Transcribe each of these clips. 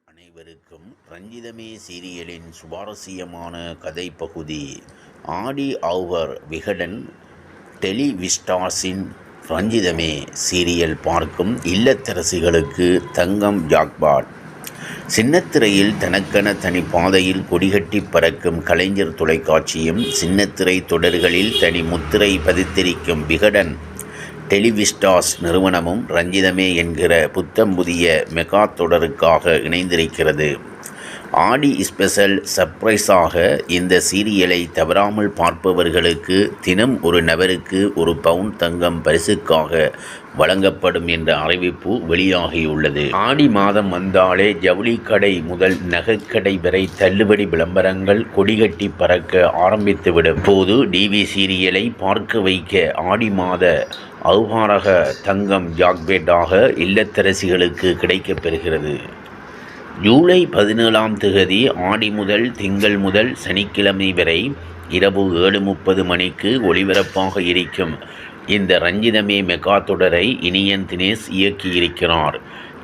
அனைவருக்கும் ரஞ்சிதமே சீரியலின் சுவாரஸ்யமான கதை பகுதி. ஆடி ஆவர் விகடன் டெலிவிஸ்டாஸின் ரஞ்சிதமே சீரியல் பார்க்கும் இல்லத்தரசிகளுக்கு தங்கம் ஜாக்பாட். சின்னத்திரையில் தனக்கென தனி பாதையில் கொடிகட்டி பறக்கும் கலைஞர் தொலைக்காட்சியும், சின்னத்திரை தொடர்களில் தனி முத்திரை பதித்திருக்கும் விகடன் டெலிவிஸ்டாஸ் நிறுவனமும் ரஞ்சிதமே என்கிற புத்தம் புதிய மெகா தொடருக்காக இணைந்திருக்கிறது. ஆடி ஸ்பெஷல் சர்ப்ரைஸாக இந்த சீரியலை தவறாமல் பார்ப்பவர்களுக்கு தினம் ஒரு நபருக்கு ஒரு பவுன் தங்கம் பரிசுக்காக வழங்கப்படும் என்ற அறிவிப்பு வெளியாகியுள்ளது. ஆடி மாதம் வந்தாலே ஜவுளி கடை முதல் நகைக்கடை வரை தள்ளுபடி விளம்பரங்கள் கொடிகட்டி பறக்க ஆரம்பித்துவிடும். போது டிவி சீரியலை பார்க்க வைக்க ஆடி மாத அவ்வாறக தங்கம் ஜாக்பேட்டாக இல்லத்தரசிகளுக்கு கிடைக்கப் பெறுகிறது. ஜூலை 17 ஆடி முதல் திங்கள் முதல் சனிக்கிழமை வரை இரவு 7:30 மணிக்கு ஒளிபரப்பாக இருக்கும் இந்த ரஞ்சிதமே மெகா தொடரை இனியன் தினேஷ் இயக்கியிருக்கிறார்.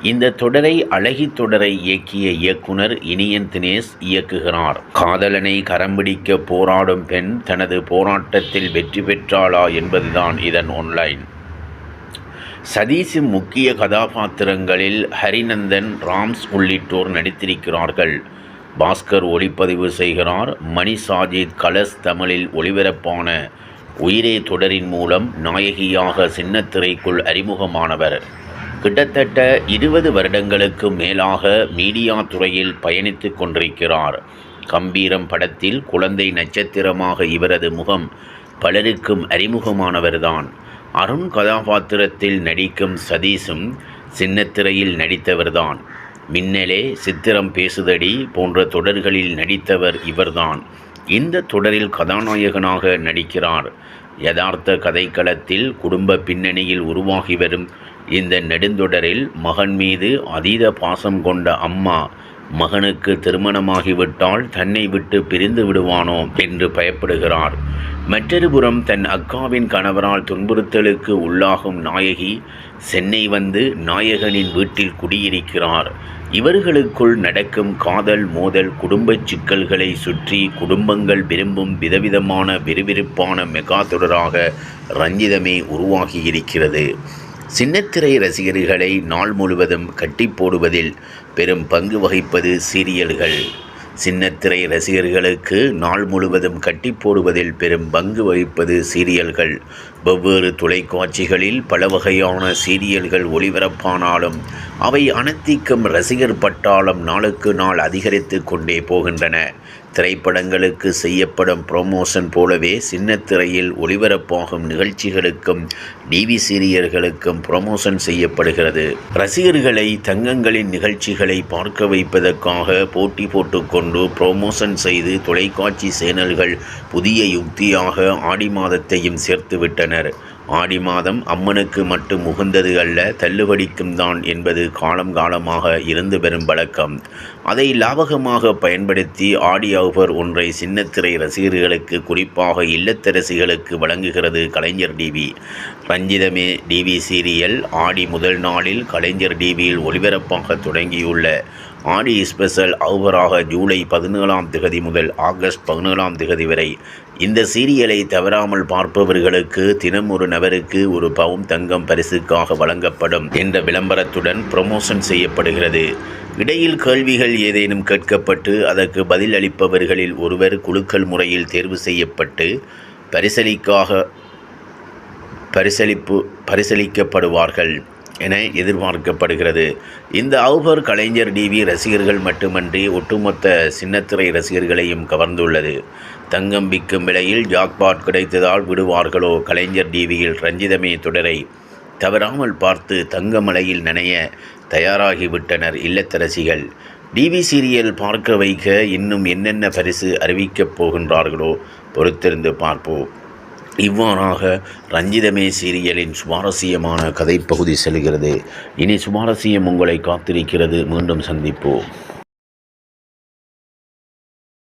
இந்த தொடரை அழகி தொடரை இயக்கிய இயக்குனர் இனியன் தினேஷ் இயக்குகிறார். காதலனை கரம்பிடிக்க போராடும் பெண் தனது போராட்டத்தில் வெற்றி பெற்றாளா என்பதுதான் இதன் ஒன்லைன். சதீஷின் முக்கிய கதாபாத்திரங்களில் ஹரிநந்தன், ராம்ஸ் உள்ளிட்டோர் நடித்திருக்கிறார்கள். பாஸ்கர் ஒளிப்பதிவு செய்கிறார். மணி சாஜித் கலர்ஸ் தமிழில் ஒளிபரப்பான உயிரே தொடரின் மூலம் நாயகியாக சின்னத்திரைக்குள் அறிமுகமானவர். கிட்டத்தட்ட 20 வருடங்களுக்கு மேலாக மீடியா துறையில் பயணித்து கொண்டிருக்கிறார். கம்பீரம் படத்தில் குழந்தை நட்சத்திரமாக இவரது முகம் பலருக்கும் அறிமுகமானவர்தான். அருண் கதாபாத்திரத்தில் நடிக்கும் சதீஷும் சின்னத்திரையில் நடித்தவர்தான். மின்னலே, சித்திரம் பேசுதடி போன்ற தொடர்களில் நடித்தவர் இவர்தான். இந்த தொடரில் கதாநாயகனாக நடிக்கிறார். யதார்த்த கதைக்களத்தில் குடும்ப பின்னணியில் உருவாகி வரும் இந்த நெடுந்தொடரில் மகன் மீது அதீத பாசம் கொண்ட அம்மா மகனுக்கு திருமணமாகிவிட்டால் தன்னை விட்டு பிரிந்து விடுவானோ என்று பயப்படுகிறார். மற்றொரு புறம் தன் அக்காவின் கணவரால் துன்புறுத்தலுக்கு உள்ளாகும் நாயகி சென்னை வந்து நாயகனின் வீட்டில் குடியிருக்கிறார். இவர்களுக்குள் நடக்கும் காதல் மோதல், குடும்ப சிக்கல்களை சுற்றி குடும்பங்கள் விரும்பும் விதவிதமான விறுவிறுப்பான மெகா தொடராக ரஞ்சிதமே உருவாகியிருக்கிறது. சின்னத்திரை ரசிகர்களை நாள் முழுவதும் கட்டி போடுவதில் பெரும் பங்கு வகிப்பது சீரியல்கள். சின்னத்திரை ரசிகர்களுக்கு நாள் முழுவதும் கட்டி போடுவதில் பெரும் பங்கு வகிப்பது சீரியல்கள். வெவ்வேறு தொலைக்காட்சிகளில் பல வகையான சீரியல்கள் ஒளிபரப்பானாலும் அவை அனைத்திற்கும் ரசிகர் பட்டாளம் நாளுக்கு நாள் அதிகரித்து கொண்டே போகின்றன. திரைப்படங்களுக்கு செய்யப்படும் ப்ரொமோஷன் போலவே சின்னத்திரையில் ஒளிபரப்பாகும் நிகழ்ச்சிகளுக்கும் டிவி சீரியல்களுக்கும் ப்ரொமோஷன் செய்யப்படுகிறது. ரசிகர்களை தங்கங்களின் நிகழ்ச்சிகளை பார்க்க வைப்பதற்காக போட்டி போட்டுக்கொண்டு ப்ரொமோஷன் செய்து தொலைக்காட்சி சேனல்கள் புதிய யுக்தியாக ஆடி மாதத்தையும் சேர்த்துவிட்டனர். ஆடி மாதம் அம்மனுக்கு மட்டும் உகந்தது அல்ல, தள்ளுபடிக்கும் தான் என்பது காலம் காலமாக இருந்து வரும் வழக்கம். அதை லாபகமாக பயன்படுத்தி ஆடி ஆஃபர் ஒன்றை சின்னத்திரை ரசிகர்களுக்கு, குறிப்பாக இல்லத்தரசிகளுக்கு வழங்குகிறது கலைஞர் டிவி. ரஞ்சிதமே டிவி சீரியல் ஆடி முதல் நாளில் கலைஞர் டிவியில் ஒளிபரப்பாக தொடங்கியுள்ள ஆடி ஸ்பெஷல் ஆஃபராக ஜூலை 17 முதல் ஆகஸ்ட் 17 வரை இந்த சீரியலை தவறாமல் பார்ப்பவர்களுக்கு தினம் ஒரு நபருக்கு ஒரு பவுன் தங்கம் பரிசுக்காக வழங்கப்படும் என்ற விளம்பரத்துடன் ப்ரமோஷன் செய்யப்படுகிறது. இடையில் கேள்விகள் ஏதேனும் கேட்கப்பட்டு அதற்கு பதில் அளிப்பவர்களில் ஒருவர் குலுக்கல் முறையில் தேர்வு செய்யப்பட்டு பரிசளிக்கப்படுவார்கள் என எதிர்பார்க்கப்படுகிறது. இந்த ஆஃபர் கலைஞர் டிவி ரசிகர்கள் மட்டுமன்றி ஒட்டுமொத்த சின்னத்திரை ரசிகர்களையும் கவர்ந்துள்ளது. தங்கம் விற்கும் விலையில் ஜாக்பாட் கிடைத்ததால் விடுவார்களோ? கலைஞர் டிவியில் ரஞ்சிதமே தொடரை தவறாமல் பார்த்து தங்க மலையில் நனைய தயாராகிவிட்டனர் இல்லத்தரசிகள். டிவி சீரியல் பார்க்க வைக்க இன்னும் என்னென்ன பரிசு அறிவிக்கப் போகின்றார்களோ பொறுத்திருந்து பார்ப்போம். இவ்வாறாக ரஞ்சிதமே சீரியலின் சுவாரஸ்யமான கதைப்பகுதி செல்கிறது. இனி சுவாரஸ்யம் உங்களை காத்திருக்கிறது. மீண்டும் சந்திப்போம்.